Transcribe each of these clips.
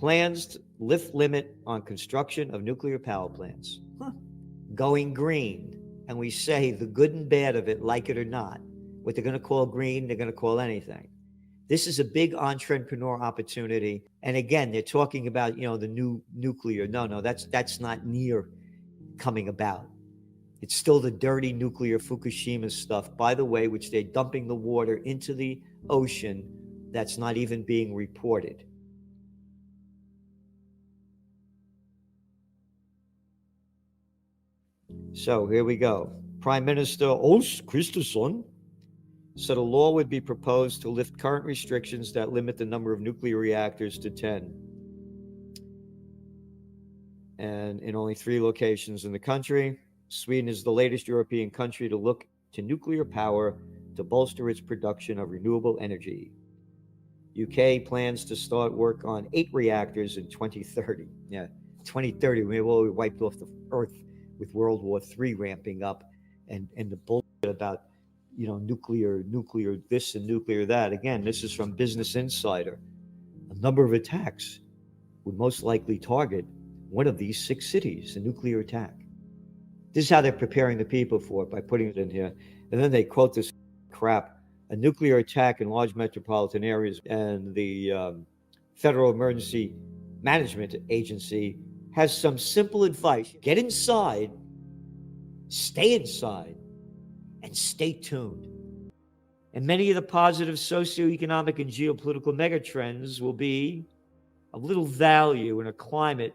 Plans to lift limit on construction of nuclear power plants. Going green. And we say the good and bad of it, like it or not. What they're going to call green, they're going to call anything. This is a big entrepreneur opportunity. And again, they're talking about, the new nuclear. No, that's not near coming about. It's still the dirty nuclear Fukushima stuff, by the way, which they're dumping the water into the ocean that's not even being reported. So here we go. Prime Minister Ulf Kristersson said a law would be proposed to lift current restrictions that limit the number of nuclear reactors to 10. And in only 3 locations in the country. Sweden is the latest European country to look to nuclear power to bolster its production of renewable energy. UK plans to start work on 8 reactors in 2030. Yeah, 2030, we wiped off the earth with World War III ramping up and the bullshit about nuclear this and nuclear that. Again, this is from Business Insider. A number of attacks would most likely target one of these 6 cities, a nuclear attack. This is how they're preparing the people for it, by putting it in here. And then they quote this crap: a nuclear attack in large metropolitan areas, and the Federal Emergency Management Agency has some simple advice. Get inside, stay inside, and stay tuned. And many of the positive socioeconomic and geopolitical megatrends will be of little value in a climate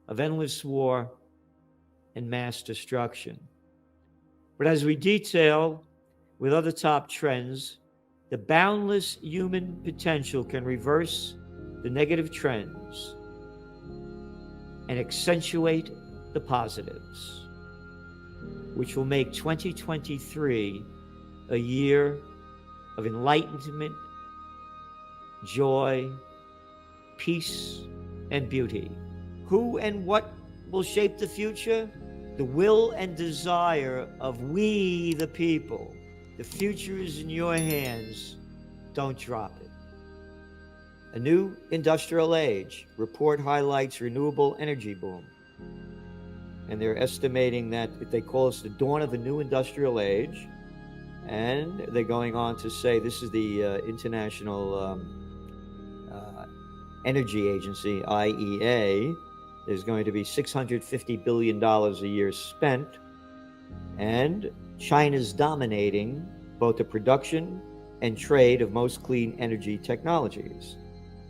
of endless war and mass destruction. But as we detail with other top trends, the boundless human potential can reverse the negative trends and accentuate the positives, which will make 2023 a year of enlightenment, joy, peace, and beauty. Who and what will shape the future? The will and desire of we, the people. The future is in your hands. Don't drop it. A new industrial age. Report highlights renewable energy boom. And they're estimating that they call this the dawn of a new industrial age. And they're going on to say this is the International Energy Agency, IEA. There's going to be $650 billion a year spent. And China's dominating both the production and trade of most clean energy technologies,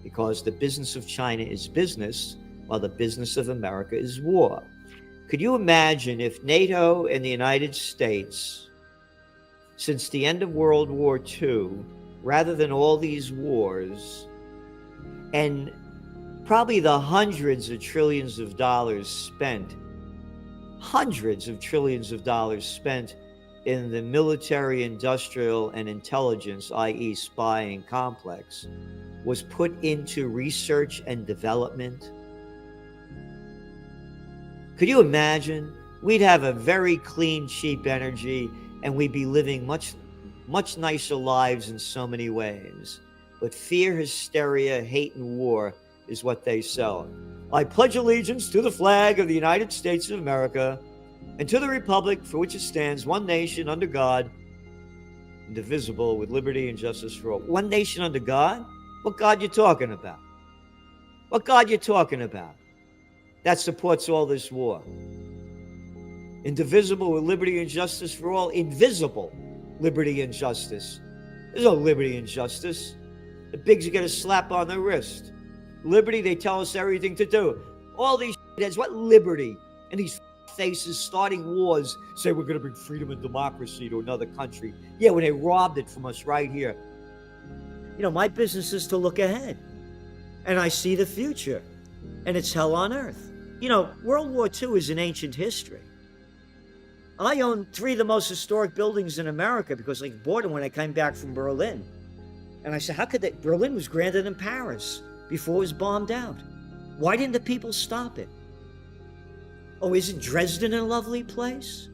because the business of China is business, while the business of America is war. Could you imagine if NATO and the United States, since the end of World War II, rather than all these wars, and probably the hundreds of trillions of dollars spent in the military, industrial, and intelligence, i.e. spying complex, was put into research and development? Could you imagine? We'd have a very clean, cheap energy, and we'd be living much, much nicer lives in so many ways. But fear, hysteria, hate, and war is what they sell. I pledge allegiance to the flag of the United States of America and to the republic for which it stands, one nation under God, indivisible, with liberty and justice for all. One nation under God? What God you talking about? What God you talking about? That supports all this war. Indivisible with liberty and justice for all. Invisible liberty and justice. There's no liberty and justice. The bigs get a slap on the wrist. Liberty, they tell us everything to do. All these heads, what liberty? And these faces starting wars say we're going to bring freedom and democracy to another country. Yeah, when they robbed it from us right here. My business is to look ahead. And I see the future. And it's hell on earth. World War II is an ancient history. I own 3 of the most historic buildings in America because I bought them when I came back from Berlin. And I said, how could that? Berlin was grander than Paris before it was bombed out. Why didn't the people stop it? Oh, isn't Dresden a lovely place?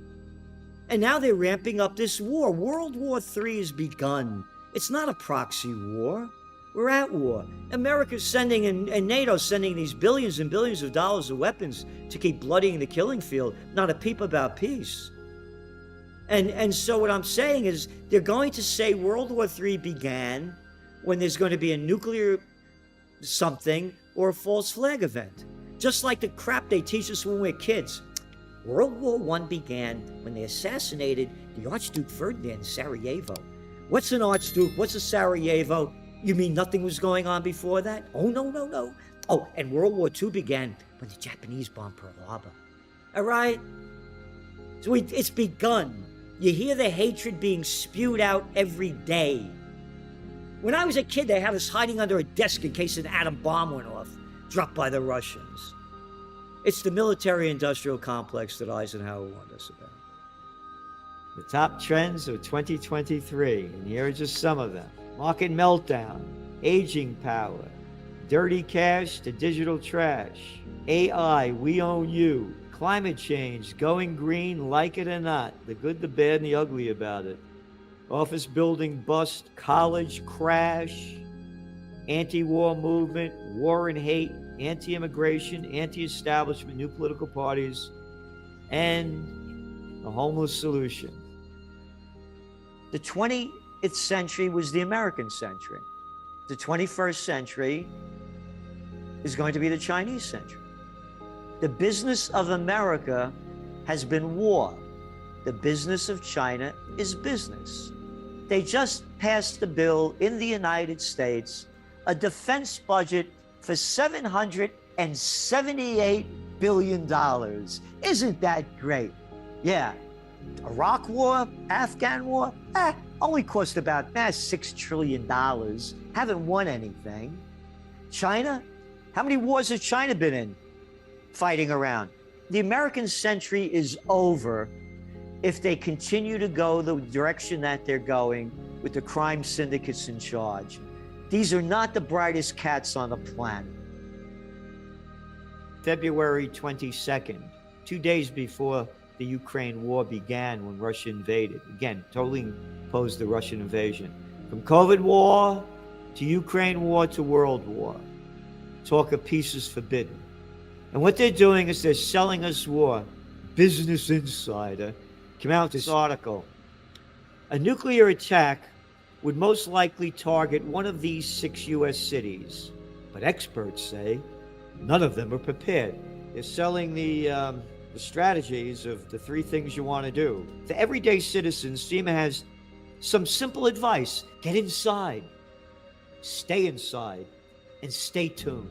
And now they're ramping up this war. World War III has begun. It's not a proxy war. We're at war. America's sending, and NATO's sending these billions and billions of dollars of weapons to keep bloodying the killing field, not a peep about peace. And so what I'm saying is they're going to say World War III began when there's going to be a nuclear something or a false flag event. Just like the crap they teach us when we're kids. World War I began when they assassinated the Archduke Ferdinand in Sarajevo. What's an Archduke? What's a Sarajevo? You mean nothing was going on before that? Oh, no. Oh, and World War II began when the Japanese bombed Pearl Harbor. All right? So it's begun. You hear the hatred being spewed out every day. When I was a kid, they had us hiding under a desk in case an atom bomb went off, dropped by the Russians. It's the military-industrial complex that Eisenhower warned us about. The top trends of 2023, and here are just some of them. Market meltdown, aging power, dirty cash to digital trash, AI, we own you, climate change, going green, like it or not, the good, the bad, and the ugly about it. Office building bust, college crash, anti-war movement, war and hate, anti-immigration, anti-establishment, new political parties, and a homeless solution. The 20th century was the American century. The 21st century is going to be the Chinese century. The business of America has been war. The business of China is business. They just passed the bill in the United States, a defense budget for $778 billion. Isn't that great? Yeah. Iraq war, Afghan war, only cost about $6 trillion. Haven't won anything. China, how many wars has China been in? Fighting around. The American century is over if they continue to go the direction that they're going with the crime syndicates in charge. These are not the brightest cats on the planet. February 22nd, 2 days before the Ukraine war began when Russia invaded. Again, totally imposed the Russian invasion. From COVID war to Ukraine war to world war. Talk of peace is forbidden. And what they're doing is they're selling us war. Business Insider came out with this article. A nuclear attack would most likely target one of these 6 U.S. cities. But experts say none of them are prepared. They're selling the strategies of the 3 things you want to do. For everyday citizens, FEMA has some simple advice. Get inside, stay inside, and stay tuned.